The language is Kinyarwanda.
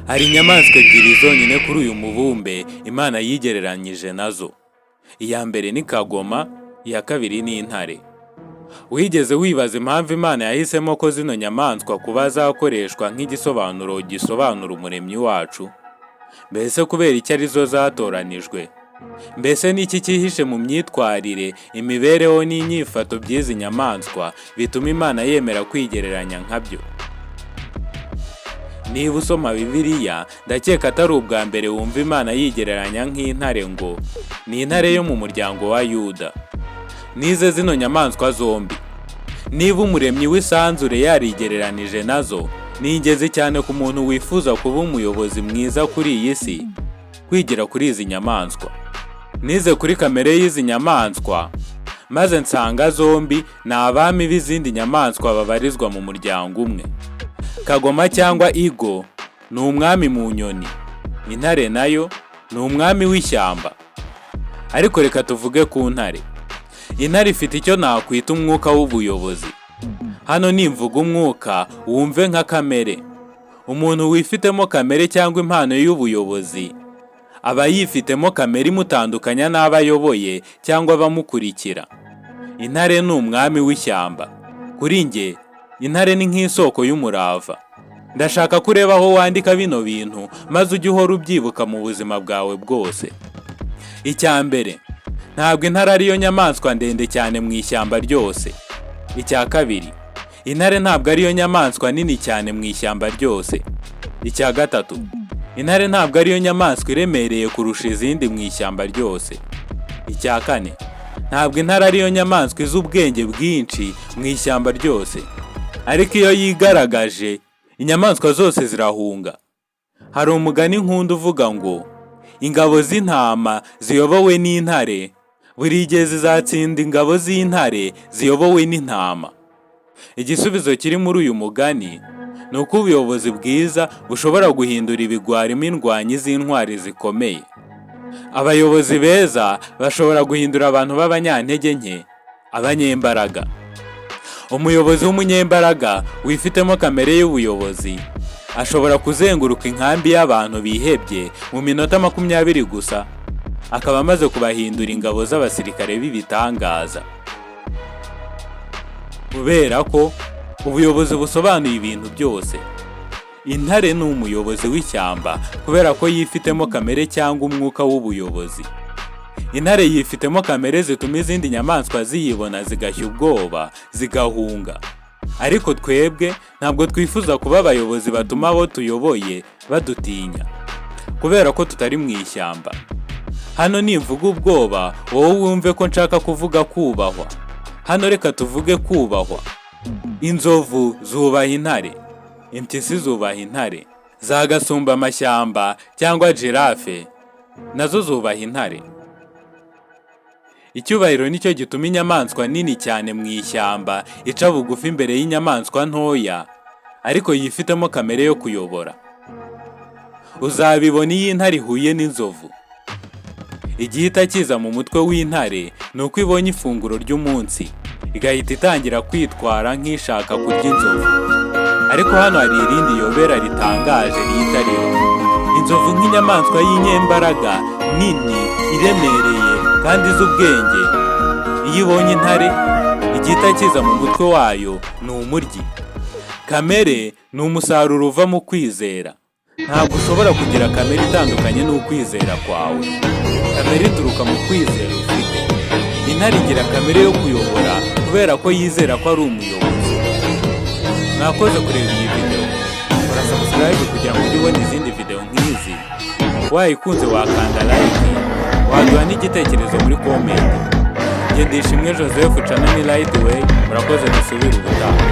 Hari inyamaswa ebyiri zonyine kuri uyu mubumbe Imana yigereranyije nazo. Iya mbere ni kagoma, iya kabiri ni intare. Wigeze wibaza impamvu Imana yahisemo ko zino nyamaswa kuba zakoreshwa nk'igisobanuro gisobanura umuremyi wacu? Mbese kubera icyo arizo zatoranijwe? Mbese n'iki cyihishe mu myitwarire, imibereho n'inyifato by'izi nyamaswa bituma Imana yemera kwigereranya nkabyo? Niba usoma Bibiliya, ndakeka atari ubwa mbere wumva Imana yigereranya nk'intare ngo ni intare yo mu muryango wa Yuda. Nize zino nyamaswa zombi. Niba umuremyi w'isanzure yarigereranije nazo, ni ingenzi cyane ku muntu wifuza kuba umuyobozi mwiza kuri iyi si, kwigira kuri izi nyamaswa. Nize kuri kamere y'izi nyamaswa, maze nsanga zombi ni abami b'izindi nyamaswa babarizwa mu muryango umwe. Kagoma cyangwa igo ni umwami mu nyoni, intare nayo ni umwami w'ishyamba. Ariko reka tuvuge ku ntare. Intare ifite icyo nakwita umwuka w'ubuyobozi. Hano nimvuga umwuka wumve nka kamere. Umuntu wifitemo kamere cyangwa impano y'ubuyobozi aba yifitemo kamere imutandukanya n'abo ayoboye cyangwa abamukurikira. Intare ni umwami w'ishyamba. Kuri njye, intare ni nk'isoko y'umurava. Ndashaka kureba aho wandika bino bintu maze ujye uhora ubyibuka mu buzima bwawe bwose. Icya mbere, ntabwo intare ariyo nyamaswa ndende cyane mu ishyamba ryose. Icya kabiri, intare ntabwo ariyo nyamaswa nini cyane mu ishyamba ryose. Icya gatatu, intare ntabwo ariyo nyamaswa iremereye kurusha izindi mu ishyamba ryose. Icya kane, ntabwo intare ariyo nyamaswa izi ubwenge bwinshi mu ishyamba ryose. Ariko iyo yigaragaje, inyamaswa zose zirahunga. Hari umugani nkunda uvuga ngo ingabo z'intama ziyobowe n'intare buri gihe zizatsinda ingabo z'intare ziyobowe n'intama. Igisubizo kiri muri uyu mugani ni uko ubuyobozi bwiza bushobora guhindura ibigwarimo indwanyi z'intwari zikomeye. Abayobozi beza bashobora guhindura abantu b'abanyantege nke abanyembaraga. Umuyobozi w'umunyembaraga wifitemo kamere y'ubuyobozi ashobora kuzenguruka inkambi y'abantu bihebye mu minota 20 gusa, akaba amaze kubahindura ingabo z'abasirikare b'ibitangaza. Kubera ko ubuyobozi busobanuye ibintu byose. Intare ni umuyobozi w'ishyamba kubera ko yifitemo kamere cyangwa umwuka w'ubuyobozi. Intare yifitemo kamere zituma izindi nyamaswa ziyibona zigashya ubwoba, zigahunga. Ariko twebwe ntabwo twifuza kuba abayobozi batuma abo tuyoboye badutinya, kubera ko tutari mu ishyamba. Hano nimvuga ubwoba, wowe wumve ko nshaka kuvuga kubahwa. Hano reka tuvuge kubahwa. Inzovu zubaha intare, impyisi zubaha intare, za gasumba amashyamba cyangwa girafe nazo zubaha intare. Icyubahiro nicyo gituma inyamaswa nini cyane mu ishyamba ica bugufi imbere y'inyamaswa ntoya, ariko yifitemo kamere yo kuyobora. Uzabibona iyo intare ihuye n'inzovu. Igihita kiza mu mutwe w'intare ni uko ibonye ifunguro ry'umunsi, igahita itangira kwitwara nk'ishaka kurya inzovu. Ariko hano hari irindi yobera ritangaje riyitariho. Inzovu nk'inyamaswa y'inyembaraga, nini, iremereye kandi z'ubwenge. Iyo ibonye intare, igihita kiza mu mutwe wayo ni umuryi. Kamere ni umusaruro uva mu kwizera. Ntabwo ushobora kugira kamere itandukanye n'ukwizera kwawe. Kamere ituruka mu kwizera ufite. Intare igira kamere yo kuyobora kubera ko yizera ko ari umuyobozi. Mwakoze kureba iyi video. Kora subscribe kugira ngo ujye ubona izindi video nk'izi. Wayikunze wakanda like, waduha n'igitekerezo muri comment. Ngendishimwe Joseph Channel Lightway, murakoze dusubire ubutaha.